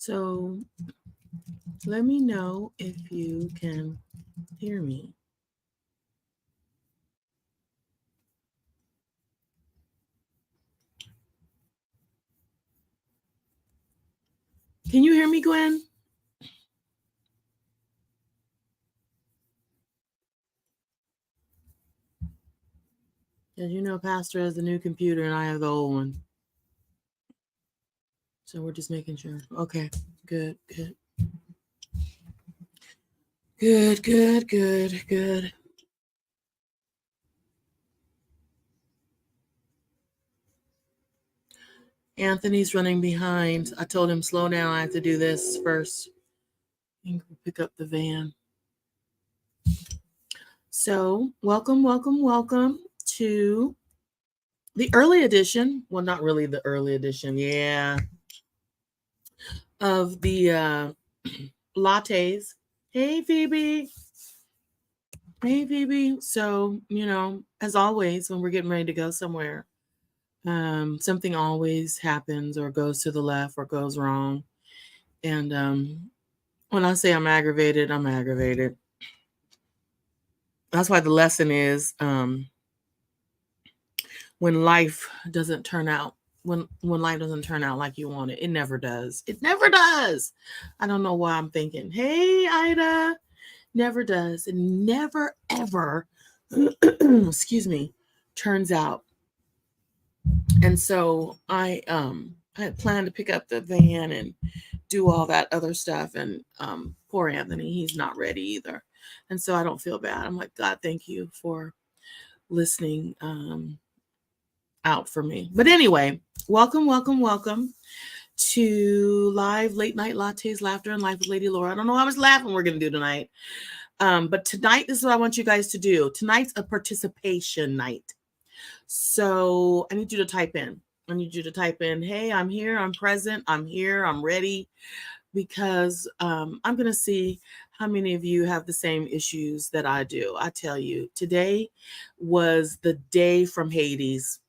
So let me know if you can hear me. Can you hear me, Gwen? As you know, Pastor has the new computer and I have the old one. So we're just making sure. Okay, good, good. Good, good, good, good. Anthony's running behind. I told him, slow down. I have to do this first. And pick up the van. So, welcome, welcome, welcome to the early edition. Well, not really the early edition. Yeah. Of the lattes. Hey, Phoebe. Hey, Phoebe. So, as always, when we're getting ready to go somewhere, something always happens or goes to the left or goes wrong. And when I say I'm aggravated, I'm aggravated. That's why the lesson is when life doesn't turn out, when life doesn't turn out like you want it. It never does. It never does. I don't know why I'm thinking, hey, Ida. Never does. It never, ever, excuse me, turns out. And so I had planned to pick up the van and do all that other stuff. And poor Anthony, he's not ready either. And so I don't feel bad. I'm like, God, thank you for listening out for me. But anyway, welcome, welcome, welcome to Live Late Night Lattes, Laughter, and Life with Lady Laura. I don't know how much laughing we're going to do tonight. But tonight, this is what I want you guys to do. Tonight's a participation night. So I need you to type in. I need you to type in, hey, I'm here, I'm present, I'm here, I'm ready. Because I'm going to see how many of you have the same issues that I do. I tell you, today was the day from Hades.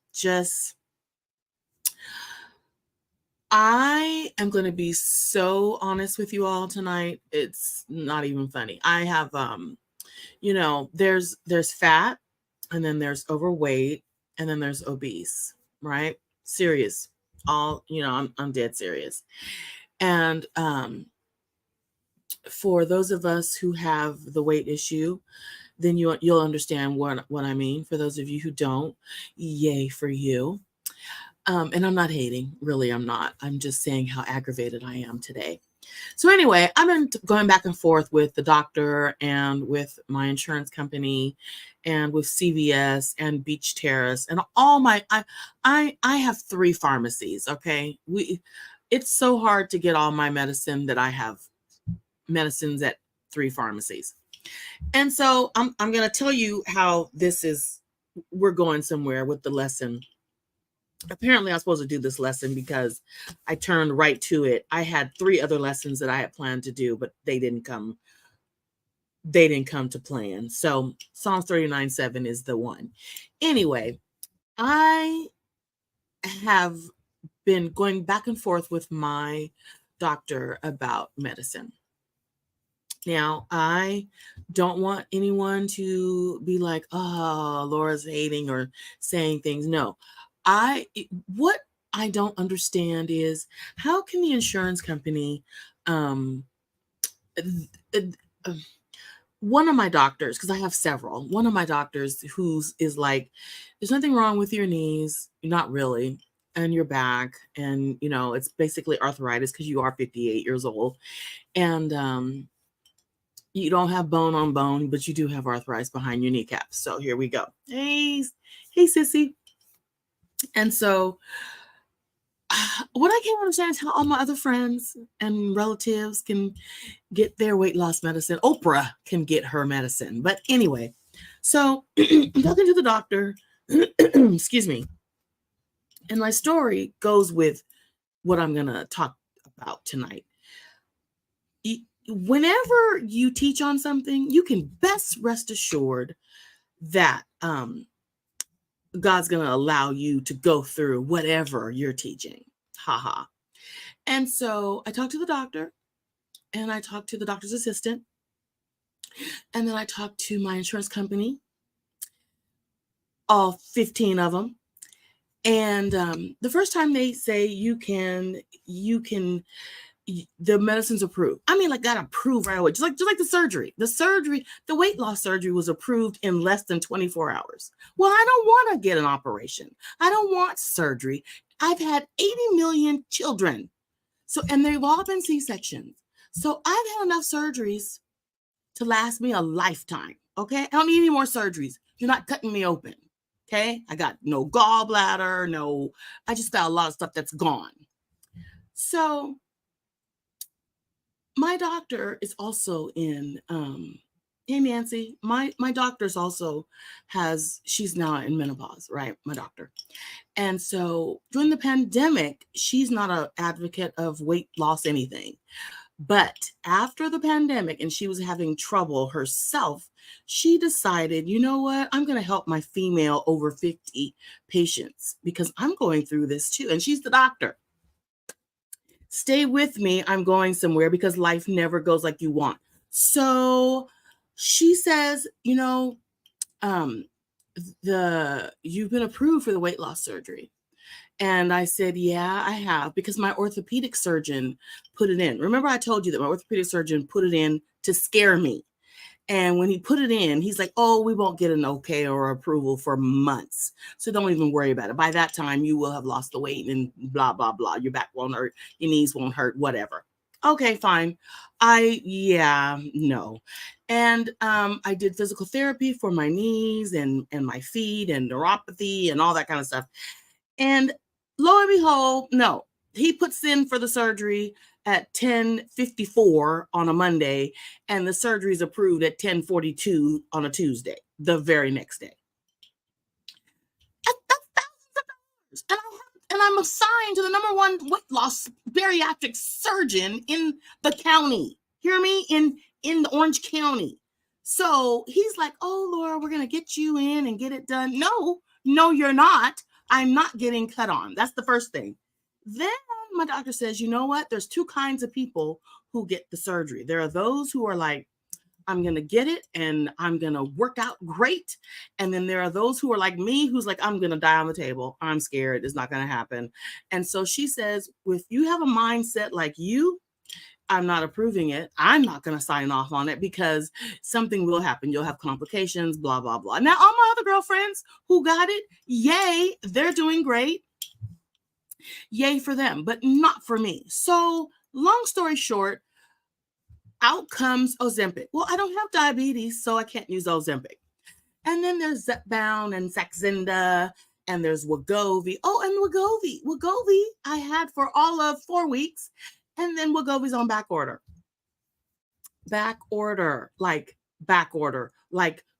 I am going to be so honest with you all tonight. It's not even funny. I have, there's fat, and then there's overweight, and then there's obese, right? Serious. I'm dead serious. And for those of us who have the weight issue, then you'll understand what I mean. For those of you who don't, yay for you. And I'm not hating, really, I'm not. I'm just saying how aggravated I am today. So anyway, I've been going back and forth with the doctor and with my insurance company and with CVS and Beach Terrace and all I have 3 pharmacies. Okay. It's so hard to get all my medicine that I have medicines at 3 pharmacies. And so I'm going to tell you how we're going somewhere with the lesson. Apparently I was supposed to do this lesson because I turned right to it. I had 3 other lessons that I had planned to do, but they didn't come to plan. So Psalms 39:7 is the one. Anyway, I have been going back and forth with my doctor about medicine. Now, I don't want anyone to be like, oh, Laura's hating or saying things. No, what I don't understand is, how can the insurance company, one of my doctors, because I have several, one of my doctors is like, there's nothing wrong with your knees, not really, and your back, and it's basically arthritis because you are 58 years old, and you don't have bone on bone, but you do have arthritis behind your kneecaps. So here we go. Hey, sissy. And so what I can't understand is how all my other friends and relatives can get their weight loss medicine. Oprah can get her medicine. But anyway, so I'm talking to the doctor, excuse me. And my story goes with what I'm going to talk about tonight. Whenever you teach on something, you can best rest assured that God's going to allow you to go through whatever you're teaching. Haha. And so I talked to the doctor, and I talked to the doctor's assistant, and then I talked to my insurance company, all 15 of them. And the first time they say the medicine's approved. I mean, like, got approved right away. Just like the surgery. The weight loss surgery was approved in less than 24 hours. Well, I don't want to get an operation. I don't want surgery. I've had 80 million children. So, and they've all been C-sections. So I've had enough surgeries to last me a lifetime. Okay. I don't need any more surgeries. You're not cutting me open. Okay. I got no gallbladder, I just got a lot of stuff that's gone. So my doctor is also hey Nancy, my doctor's also she's now in menopause, right? My doctor. And so during the pandemic, she's not an advocate of weight loss anything. But after the pandemic and she was having trouble herself, she decided, you know what? I'm going to help my female over 50 patients because I'm going through this too. And she's the doctor. Stay with me. I'm going somewhere because life never goes like you want. So she says, you've been approved for the weight loss surgery. And I said, yeah, I have, because my orthopedic surgeon put it in. Remember, I told you that my orthopedic surgeon put it in to scare me. And when he put it in, he's like, oh, we won't get an okay or approval for months. So don't even worry about it. By that time, you will have lost the weight and blah, blah, blah. Your back won't hurt. Your knees won't hurt, whatever. Okay, fine. No. And I did physical therapy for my knees and my feet and neuropathy and all that kind of stuff. And lo and behold, no, he puts in for the surgery at 10:54 on a Monday, and the surgery is approved at 10:42 on a Tuesday, the very next day. That's thousands of dollars. And I'm assigned to the number one weight loss bariatric surgeon in the county. Hear me? In Orange County. So he's like, oh, Laura, we're going to get you in and get it done. No, you're not. I'm not getting cut on. That's the first thing. Then my doctor says, you know what? There's two kinds of people who get the surgery. There are those who are like, I'm going to get it and I'm going to work out great. And then there are those who are like me, who's like, I'm going to die on the table. I'm scared. It's not going to happen. And so she says, if you have a mindset like you, I'm not approving it. I'm not going to sign off on it because something will happen. You'll have complications, blah, blah, blah. Now, all my other girlfriends who got it, yay, they're doing great. Yay for them, but not for me. So long story short, out comes Ozempic. Well, I don't have diabetes, so I can't use Ozempic. And then there's Zepbound and Saxenda, and there's Wegovy. Oh, and Wegovy I had for all of 4 weeks. And then Wegovy's on back order. Back order. Like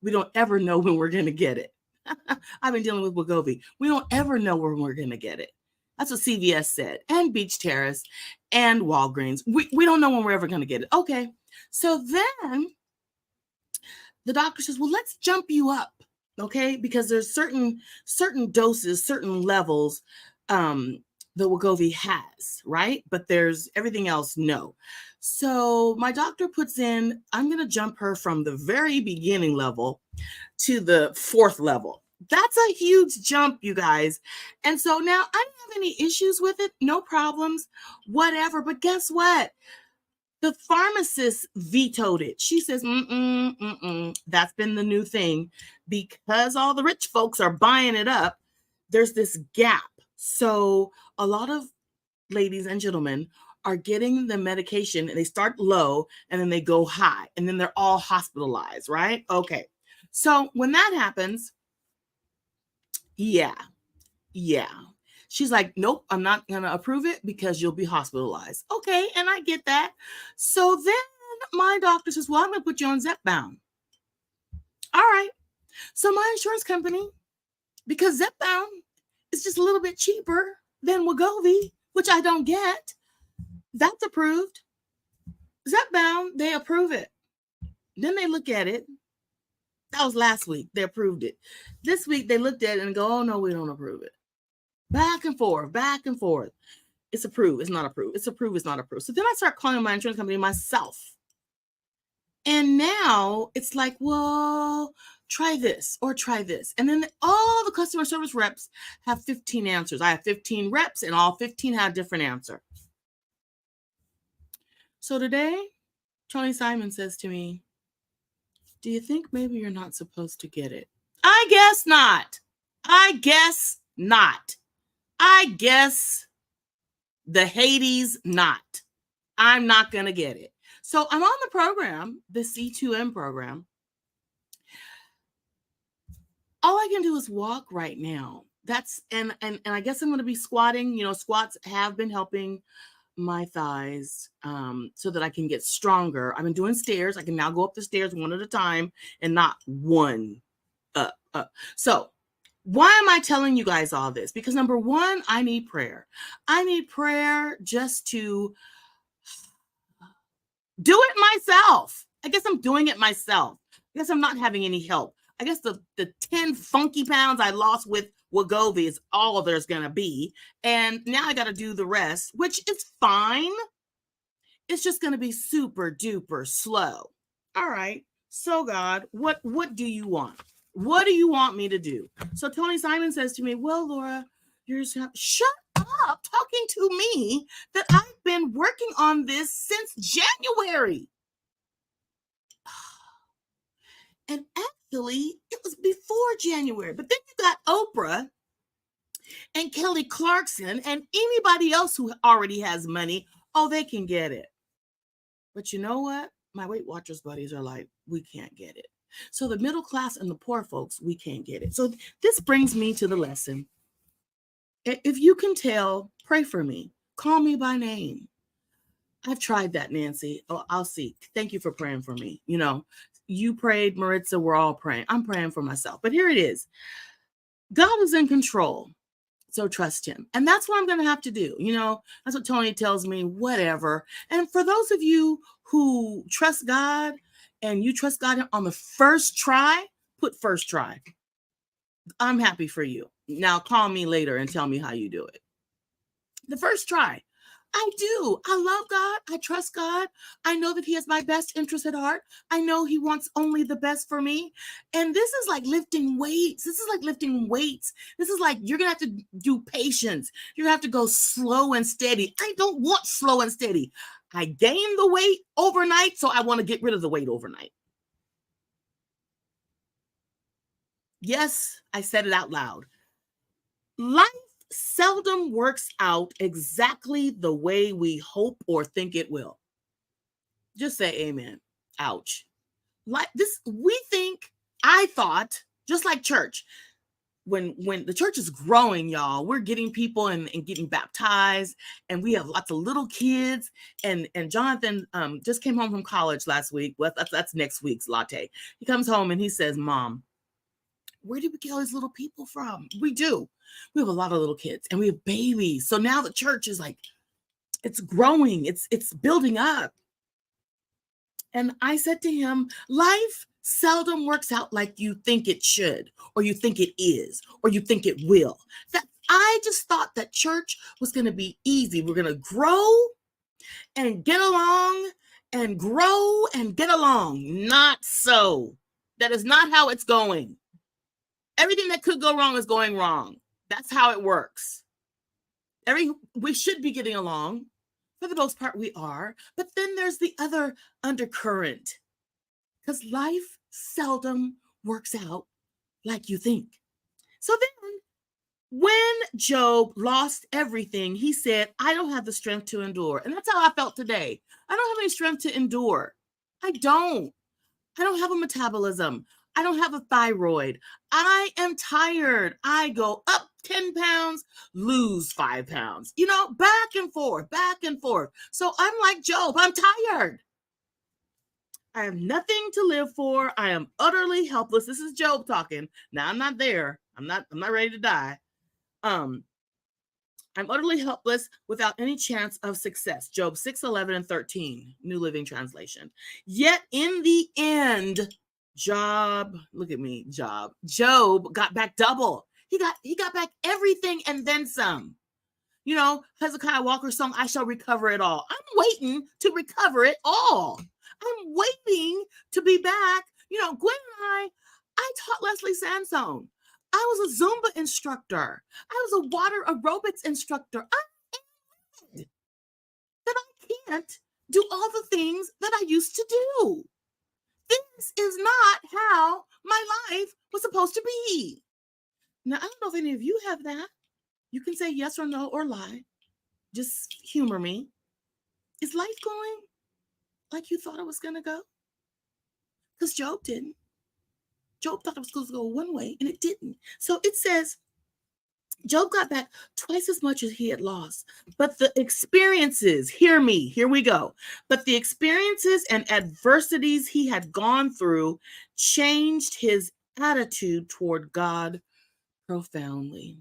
we don't ever know when we're going to get it. I've been dealing with Wegovy. We don't ever know when we're going to get it. That's what CVS said. And Beach Terrace and Walgreens. We don't know when we're ever going to get it. Okay. So then the doctor says, well, let's jump you up. Okay. Because there's certain doses, certain levels, the Wegovy has, right? But there's everything else, no. So my doctor puts in, I'm going to jump her from the very beginning level to the 4th level. That's a huge jump, you guys. And so now I don't have any issues with it, no problems, whatever. But guess what? The pharmacist vetoed it. She says, that's been the new thing. Because all the rich folks are buying it up, there's this gap. So a lot of ladies and gentlemen are getting the medication and they start low and then they go high and then they're all hospitalized, right? Okay. So when that happens, yeah. She's like, nope, I'm not going to approve it because you'll be hospitalized. Okay. And I get that. So then my doctor says, well, I'm going to put you on Zepbound. All right. So my insurance company, because Zepbound is just a little bit cheaper than Wegovy, which I don't get, that's approved. Zepbound, they approve it. Then they look at it. That was last week. They approved it. This week, they looked at it and go, oh, no, we don't approve it. Back and forth. It's approved. It's not approved. It's approved. It's not approved. So then I start calling my insurance company myself. And now it's like, well, try this or try this. And then all the customer service reps have 15 answers. I have 15 reps and all 15 had a different answer. So today, Tony Simon says to me, do you think maybe you're not supposed to get it? I guess not. I guess not. I guess the Hades not. I'm not going to get it. So I'm on the program, the C2M program. All I can do is walk right now. And I guess I'm going to be squatting. You know, squats have been helping my thighs so that I can get stronger. I've been doing stairs. I can now go up the stairs one at a time and not one up. So why am I telling you guys all this? Because number one, I need prayer. I need prayer just to do it myself. I guess I'm doing it myself. I guess I'm not having any help. I guess the 10 funky pounds I lost with Wegovy is all there's going to be. And now I got to do the rest, which is fine. It's just going to be super duper slow. All right. So God, what do you want? What do you want me to do? So Tony Simon says to me, well, Laura, you're just shut up talking to me that I've been working on this since January. And actually, it was before January. But then you got Oprah and Kelly Clarkson and anybody else who already has money. Oh, they can get it. But you know what? My Weight Watchers buddies are like, we can't get it. So the middle class and the poor folks, we can't get it. So this brings me to the lesson. If you can tell, pray for me. Call me by name. I've tried that, Nancy. Oh, I'll see. Thank you for praying for me. You know, you prayed, Maritza. We're all praying. I'm praying for myself. But here it is. God is in control. So trust him. And that's what I'm going to have to do. You know, that's what Tony tells me, whatever. And for those of you who trust God and you trust God on the first try, put first try. I'm happy for you. Now call me later and tell me how you do it. The first try. I do. I love God. I trust God. I know that he has my best interest at heart. I know he wants only the best for me. And this is like lifting weights. This is like lifting weights. This is like you're going to have to do patience. You're going to have to go slow and steady. I don't want slow and steady. I gain the weight overnight, so I want to get rid of the weight overnight. Yes, I said it out loud. Life seldom works out exactly the way we hope or think it will. Just say amen. Ouch. Like this, I thought, just like church, when the church is growing, y'all, we're getting people and getting baptized, and we have lots of little kids. And Jonathan just came home from college last week. Well, that's next week's latte. He comes home and he says, Mom, where did we get all these little people from? We do. We have a lot of little kids and we have babies. So now the church is like, it's growing. It's building up. And I said to him, life seldom works out like you think it should, or you think it is, or you think it will. That I just thought that church was going to be easy. We're going to grow and get along and grow and get along. Not so. That is not how it's going. Everything that could go wrong is going wrong. That's how it works. We should be getting along. For the most part, we are. But then there's the other undercurrent. Because life seldom works out like you think. So then, when Job lost everything, he said, I don't have the strength to endure. And that's how I felt today. I don't have any strength to endure. I don't have a metabolism. I don't have a thyroid. I am tired. I go up 10 pounds, lose 5 pounds, back and forth, back and forth. So I'm like Job, I'm tired. I have nothing to live for. I am utterly helpless. This is Job talking. Now I'm not there. I'm not ready to die. I'm utterly helpless without any chance of success. Job 6:11 and 13, New Living Translation. Yet in the end, Job got back double. He got back everything and then some. Hezekiah Walker's song, I Shall Recover It All. I'm waiting to recover it all. I'm waiting to be back. Gwen and I taught Leslie Sansone. I was a Zumba instructor. I was a water aerobics instructor. I'm mad that I can't do all the things that I used to do. This is not how my life was supposed to be. Now, I don't know if any of you have that. You can say yes or no or lie. Just humor me. Is life going like you thought it was going to go? Because Job didn't. Job thought it was going to go one way, and it didn't. So it says, Job got back twice as much as he had lost. But the experiences, hear me, here we go. But the experiences and adversities he had gone through changed his attitude toward God profoundly.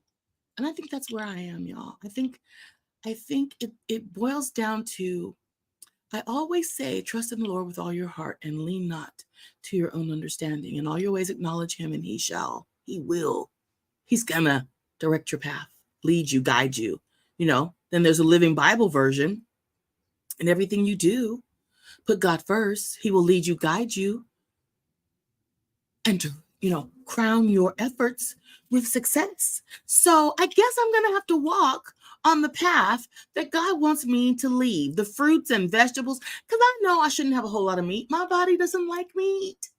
And I think that's where I am, y'all. I think it boils down to, I always say, trust in the Lord with all your heart and lean not to your own understanding. In all your ways acknowledge him, and he will. He's gonna direct your path, lead you, guide you. Then there's a Living Bible version. And everything you do, put God first. He will lead you, guide you, and to, crown your efforts with success. So I guess I'm going to have to walk on the path that God wants me to leave, the fruits and vegetables, because I know I shouldn't have a whole lot of meat. My body doesn't like meat.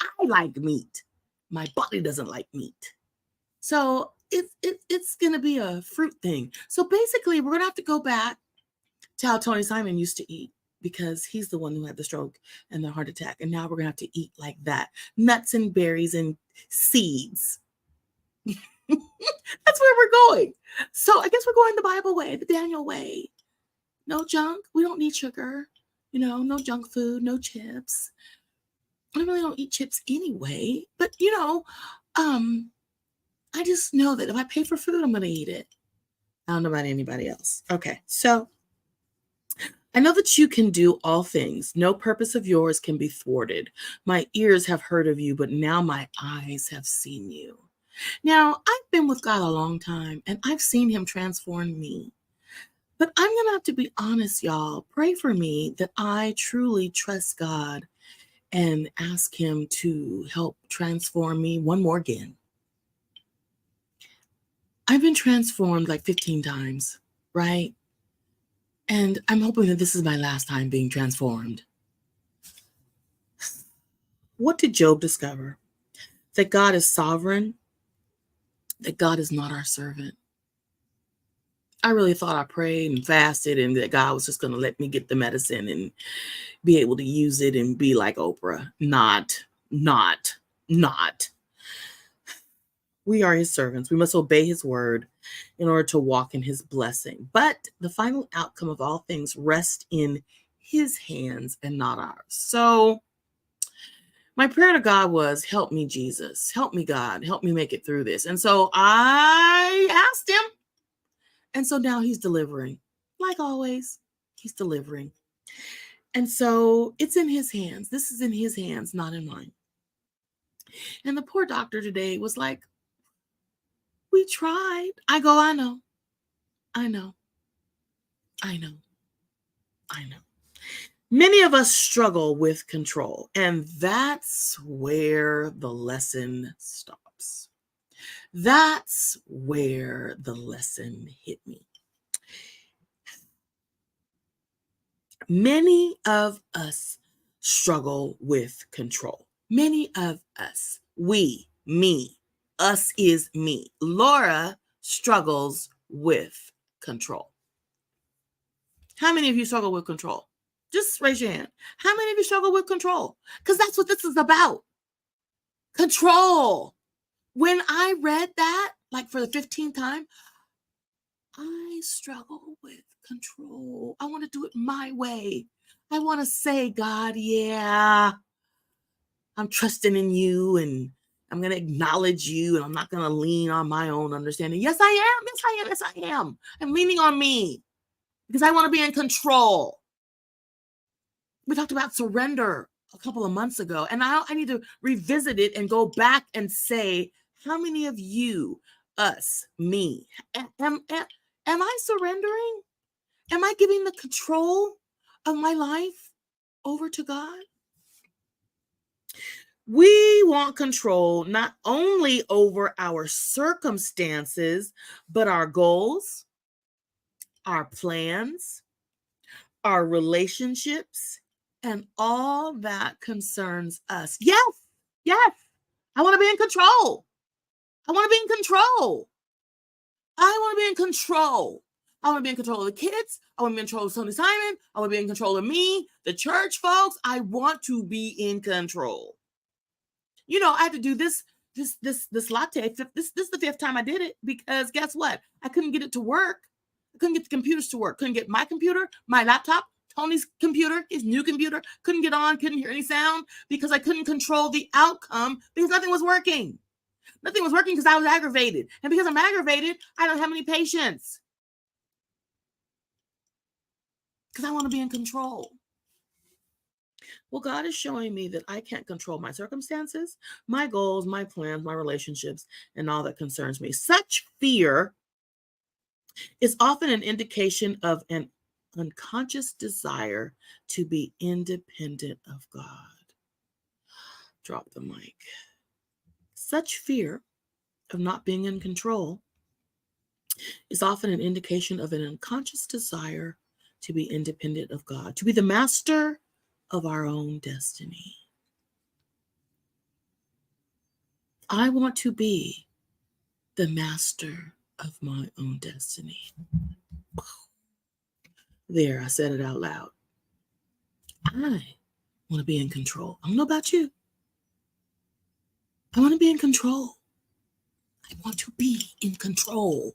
I like meat. My body doesn't like meat. So it's going to be a fruit thing. So basically, we're going to have to go back to how Tony Simon used to eat, because he's the one who had the stroke and the heart attack. And now we're going to have to eat like that. Nuts and berries and seeds. That's where we're going. So I guess we're going the Bible way, the Daniel way. No junk. We don't need sugar. No junk food, no chips. I really don't eat chips anyway. But, I just know that if I pay for food, I'm going to eat it. I don't know about anybody else. Okay, so I know that you can do all things. No purpose of yours can be thwarted. My ears have heard of you, but now my eyes have seen you. Now, I've been with God a long time, and I've seen him transform me. But I'm going to have to be honest, y'all. Pray for me that I truly trust God and ask him to help transform me one more again. I've been transformed like 15 times, right? And I'm hoping that this is my last time being transformed. What did Job discover? That God is sovereign, that God is not our servant. I really thought I prayed and fasted and that God was just going to let me get the medicine and be able to use it and be like Oprah. Not. We are his servants. We must obey his word in order to walk in his blessing. But the final outcome of all things rests in his hands and not ours. So my prayer to God was, help me, Jesus. Help me, God. Help me make it through this. And so I asked him. And so now he's delivering. Like always, he's delivering. And so it's in his hands. This is in his hands, not in mine. And the poor doctor today was like, we tried. I go, I know. Many of us struggle with control, and that's where the lesson stops. That's where the lesson hit me. Many of us struggle with control. Many of us, we, me, us is me. Laura struggles with control. How many of you struggle with control? Just raise your hand. How many of you struggle with control? Because that's what this is about. Control. When I read that, like for the 15th time, I struggle with control. I want to do it my way. I want to say, God, yeah, I'm trusting in you and I'm going to acknowledge you and I'm not going to lean on my own understanding. Yes, I am. Yes, I am. I'm leaning on me because I want to be in control. We talked about surrender a couple of months ago, and I need to revisit it and go back and say, how many of you, us, me, am Am I surrendering? Am I giving the control of my life over to God? We want control not only over our circumstances, but our goals, our plans, our relationships, and all that concerns us. Yes, yes. I want to be in control. I want to be in control. I want to be in control. I want to be in control of the kids. I want to be in control of Tony Simon. I want to be in control of me, the church folks. I want to be in control. You know, I had to do this latte. This is the fifth time I did it because guess what? I couldn't get it to work. I couldn't get the computers to work. Couldn't get my computer, my laptop, Tony's computer, his new computer. Couldn't get on. Couldn't hear any sound because I couldn't control the outcome because nothing was working. Nothing was working because I was aggravated. And because I'm aggravated, I don't have any patience. Because I want to be in control. Well, God is showing me that I can't control my circumstances, my goals, my plans, my relationships, and all that concerns me. Such fear is often an indication of an unconscious desire to be independent of God. Drop the mic. Such fear of not being in control is often an indication of an unconscious desire to be independent of God, to be the master of our own destiny. I want to be the master of my own destiny. There, I said it out loud. I want to be in control. I don't know about you. I want to be in control. I want to be in control.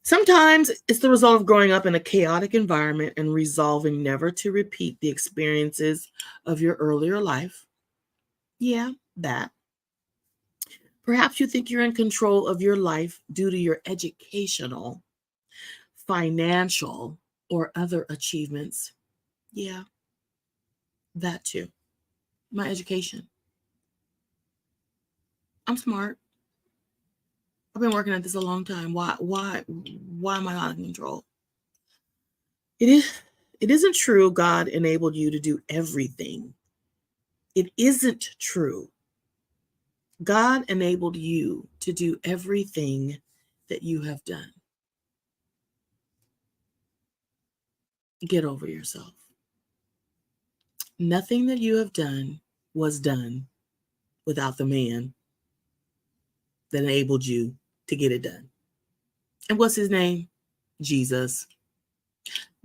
Sometimes it's the result of growing up in a chaotic environment and resolving never to repeat the experiences of your earlier life. Yeah, that. Perhaps you think you're in control of your life due to your educational, financial, or other achievements. Yeah, that too. My education. I'm smart. I've been working at this a long time. Why am I not in control? It isn't true God enabled you to do everything. It isn't true. God enabled you to do everything that you have done. Get over yourself. Nothing that you have done was done without the man that enabled you to get it done. And what's his name? Jesus.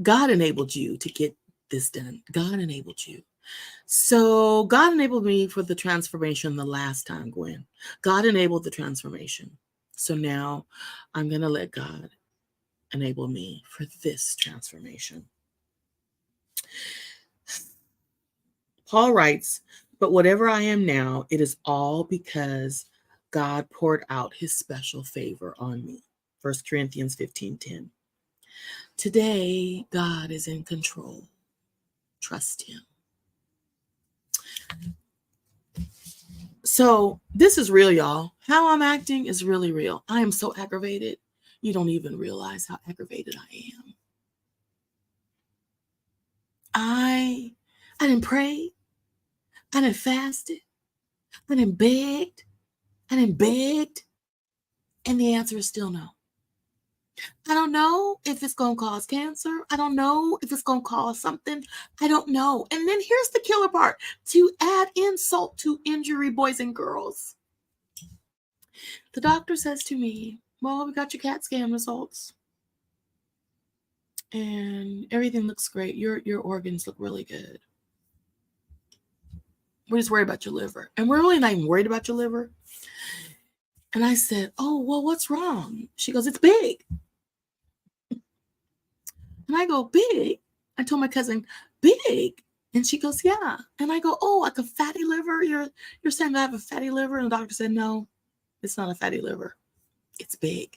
God enabled you to get this done. God enabled you. So God enabled me for the transformation the last time, Gwen. God enabled the transformation. So now I'm going to let God enable me for this transformation. Paul writes, but whatever I am now, it is all because God poured out his special favor on me. 1 Corinthians 15:10. Today, God is in control. Trust him. So this is real, y'all. How I'm acting is really real. I am so aggravated. You don't even realize how aggravated I am. I didn't pray. I didn't fasted. I didn't begged. I didn't begged. And the answer is still no. I don't know if it's going to cause cancer. I don't know if it's going to cause something. I don't know. And then here's the killer part. To add insult to injury, boys and girls. The doctor says to me, well, we got your CAT scan results. And everything looks great. Your organs look really good. We're just worried about your liver. And we're really not even worried about your liver. And I said, oh, well, what's wrong? She goes, it's big. And I go, big? I told my cousin, big? And she goes, yeah. And I go, oh, like a fatty liver? You're saying I have a fatty liver? And the doctor said, no, it's not a fatty liver. It's big.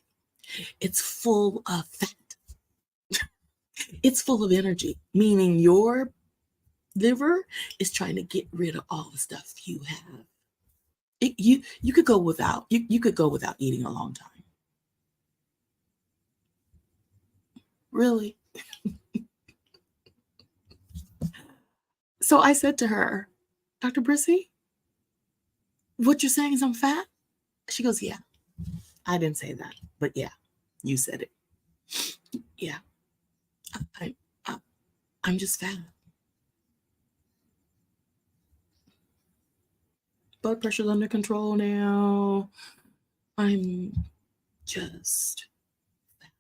It's full of fat. It's full of energy, meaning your liver is trying to get rid of all the stuff you have. You could go without. You could go without eating a long time. Really? So I said to her, Dr. Brissy, what you're saying is I'm fat? She goes, yeah. I didn't say that, but yeah, you said it. Yeah, I, I'm just fat. Blood pressure's under control now. I'm just fat.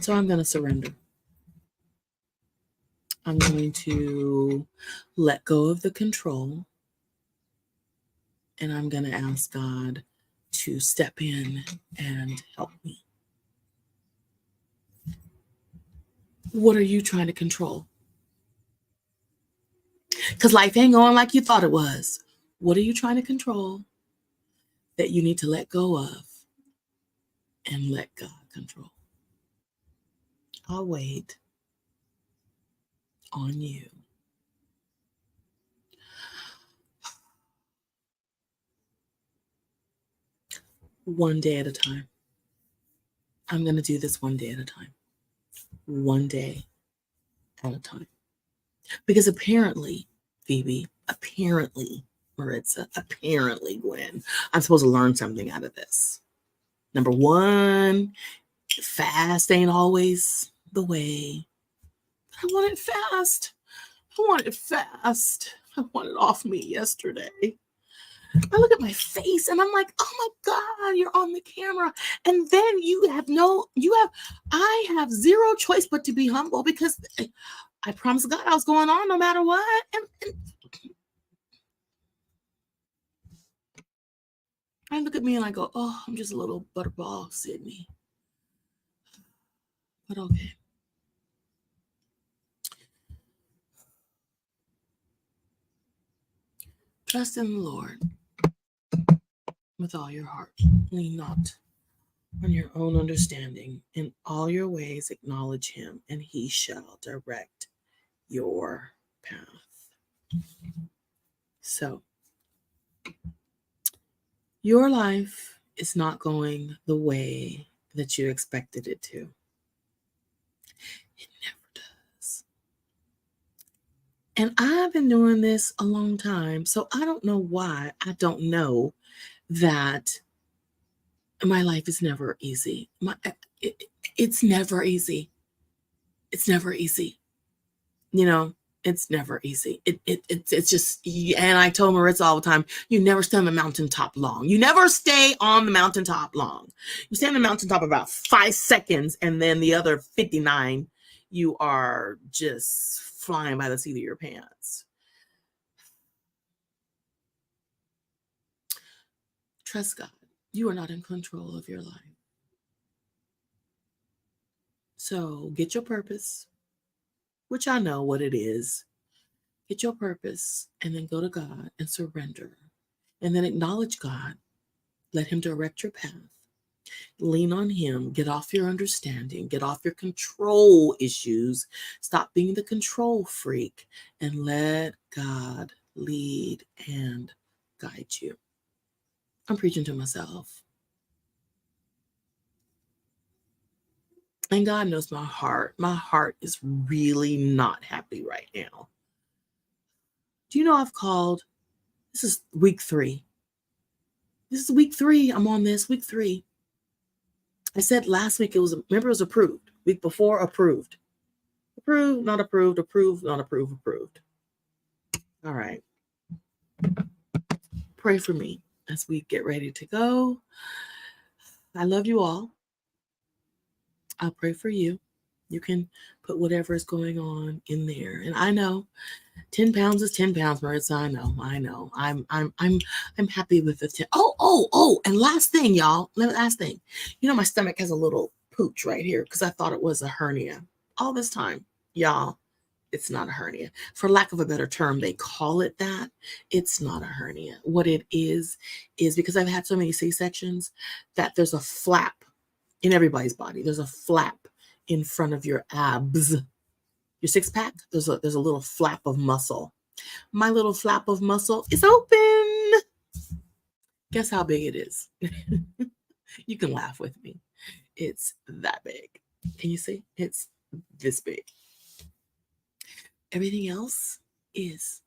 So I'm going to surrender. I'm going to let go of the control, and I'm going to ask God to step in and help me. What are you trying to control? Because life ain't going like you thought it was. What are you trying to control that you need to let go of and let God control? I'll wait on you. One day at a time. I'm going to do this one day at a time. One day at a time. Because apparently, Phoebe, apparently, Maritza, apparently, Gwen, I'm supposed to learn something out of this. Number one, fast ain't always the way. I want it fast. I want it fast. I want it off me yesterday. I look at my face and I'm like, oh my God, you're on the camera. And then I have zero choice but to be humble, because I promised God I was going on no matter what. And I look at me and I go, oh, I'm just a little butterball, Sydney. But okay. Trust in the Lord with all your heart. Lean not on your own understanding. In all your ways acknowledge him, and he shall direct your path. So, your life is not going the way that you expected it to. It never does. And I've been doing this a long time, so I don't know why I don't know that my life is never easy. It's never easy. It's never easy. You know, it's never easy. It's just, and I told Maritza all the time, you never stay on the mountaintop long. You never stay on the mountaintop long. You stay on the mountaintop about 5 seconds, and then the other 59, you are just flying by the seat of your pants. Trust God. You are not in control of your life. So get your purpose, which I know what it is. Get your purpose, and then go to God and surrender. And then acknowledge God. Let him direct your path. Lean on him. Get off your understanding. Get off your control issues. Stop being the control freak, and let God lead and guide you. I'm preaching to myself. And God knows my heart. My heart is really not happy right now. Do you know I've called? This is week 3. This is week 3. I'm on this, week 3. I said last week it was approved. Week before, approved. Approved, not approved, approved, not approved, approved. All right. Pray for me as we get ready to go. I love you all. I'll pray for you. You can put whatever is going on in there. And I know 10 pounds is 10 pounds, Maritza. I know. I'm happy with the 10. Oh, and last thing, y'all. Last thing. You know, my stomach has a little pooch right here because I thought it was a hernia. All this time, y'all, it's not a hernia. For lack of a better term, they call it that. It's not a hernia. What it is because I've had so many C-sections that there's a flap in everybody's body. There's a flap in front of your abs. Your 6-pack, there's a little flap of muscle. My little flap of muscle is open. Guess how big it is? You can laugh with me. It's that big. Can you see? It's this big. Everything else is.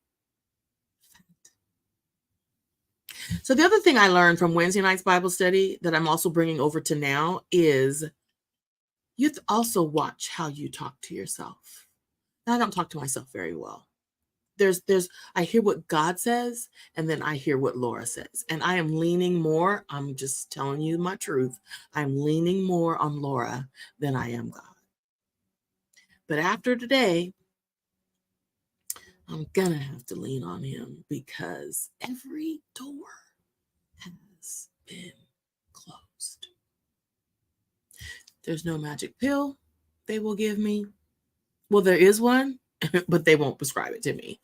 So the other thing I learned from Wednesday night's Bible study that I'm also bringing over to now is you have to also watch how you talk to yourself. Now, I don't talk to myself very well. There's I hear what God says, and then I hear what Laura says. And I am leaning more, I'm just telling you my truth. I'm leaning more on Laura than I am God. But after today, I'm gonna have to lean on him because every door has been closed. There's no magic pill they will give me. Well, there is one, but they won't prescribe it to me.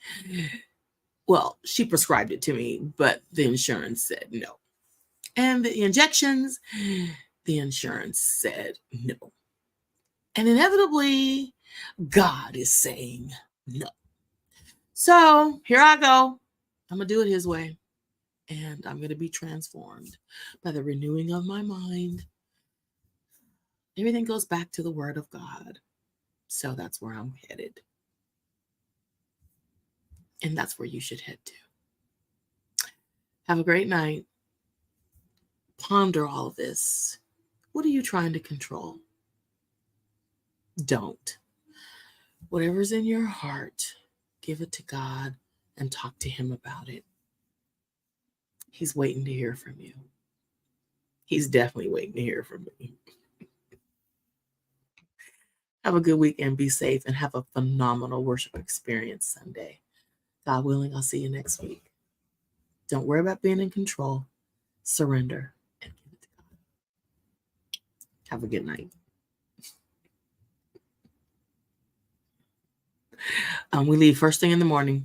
Well, she prescribed it to me, but the insurance said no. And the injections, the insurance said no. And inevitably, God is saying no. So here I go. I'm going to do it his way. And I'm going to be transformed by the renewing of my mind. Everything goes back to the word of God. So that's where I'm headed. And that's where you should head to. Have a great night. Ponder all of this. What are you trying to control? Don't. Whatever's in your heart, give it to God and talk to him about it. He's waiting to hear from you. He's definitely waiting to hear from me. Have a good week and be safe and have a phenomenal worship experience Sunday. God willing, I'll see you next week. Don't worry about being in control. Surrender and give it to God. Have a good night. We leave first thing in the morning.